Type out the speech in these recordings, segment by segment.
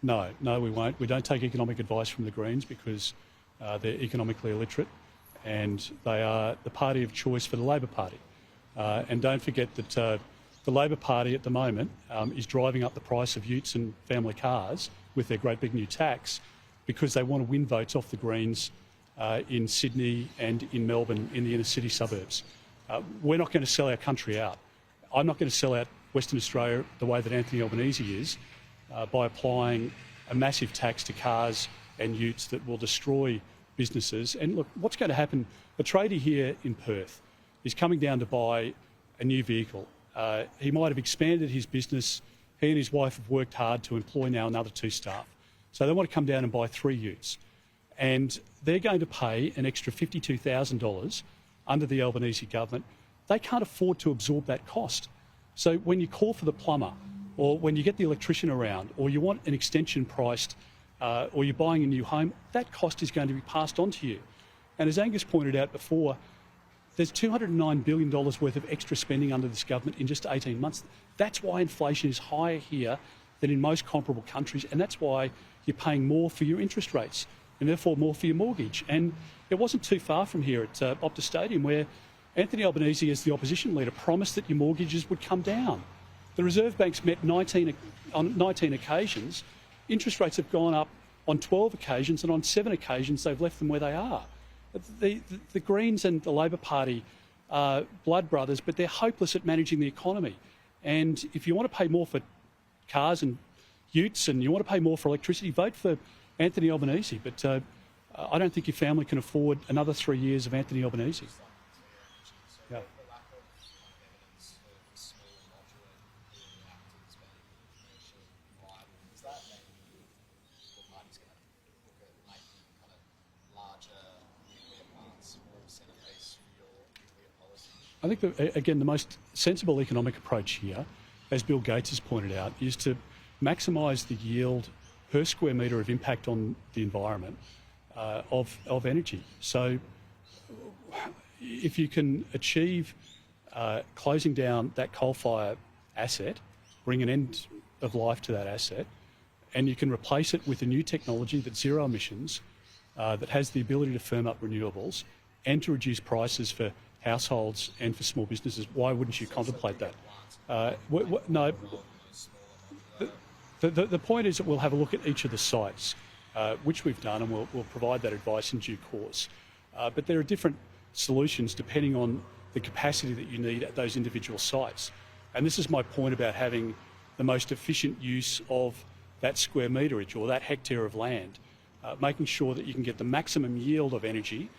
No, we won't. We don't take economic advice from the Greens because they're economically illiterate and they are the party of choice for the Labor Party. And don't forget that the Labor Party at the moment is driving up the price of utes and family cars with their great big new tax because they want to win votes off the Greens in Sydney and in Melbourne in the inner city suburbs. We're not going to sell our country out. I'm not going to sell out Western Australia the way that Anthony Albanese is by applying a massive tax to cars and utes that will destroy businesses. And look, what's going to happen, a tradie here in Perth is coming down to buy a new vehicle. He might have expanded his business. He and his wife have worked hard to employ now another 2 staff. So they want to come down and buy 3 utes. And they're going to pay an extra $52,000 under the Albanese government. They can't afford to absorb that cost. So when you call for the plumber or when you get the electrician around or you want an extension priced or you're buying a new home, that cost is going to be passed on to you. And as Angus pointed out before, there's $209 billion worth of extra spending under this government in just 18 months. That's why inflation is higher here than in most comparable countries, and that's why you're paying more for your interest rates and therefore more for your mortgage. And it wasn't too far from here at Optus Stadium where Anthony Albanese, as the opposition leader, promised that your mortgages would come down. The Reserve Bank's met on 19 occasions. Interest rates have gone up on 12 occasions, and on 7 occasions they've left them where they are. The Greens and the Labor Party are blood brothers, but they're hopeless at managing the economy. And if you want to pay more for cars and utes and you want to pay more for electricity, vote for Anthony Albanese. But I don't think your family can afford another 3 years of Anthony Albanese. Yeah. I think, again, the most sensible economic approach here, as Bill Gates has pointed out, is to maximise the yield per square metre of impact on the environment of energy. So if you can achieve closing down that coal-fire asset, bring an end of life to that asset, and you can replace it with a new technology that's zero emissions, that has the ability to firm up renewables and to reduce prices for households and for small businesses, why wouldn't you contemplate that? No. The point is that we'll have a look at each of the sites, which we've done, and we'll provide that advice in due course. But there are different solutions depending on the capacity that you need at those individual sites. And this is my point about having the most efficient use of that square meterage or that hectare of land, making sure that you can get the maximum yield of energy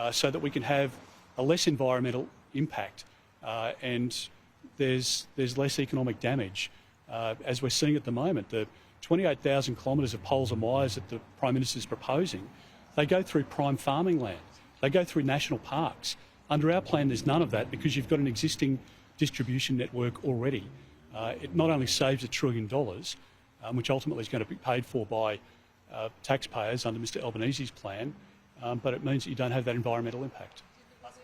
so that we can have a less environmental impact and there's less economic damage. As we're seeing at the moment, the 28,000 kilometres of poles and wires that the Prime Minister is proposing, they go through prime farming land. They go through national parks. Under our plan, there's none of that because you've got an existing distribution network already. It not only saves $1 trillion, which ultimately is going to be paid for by taxpayers under Mr Albanese's plan, but it means that you don't have that environmental impact.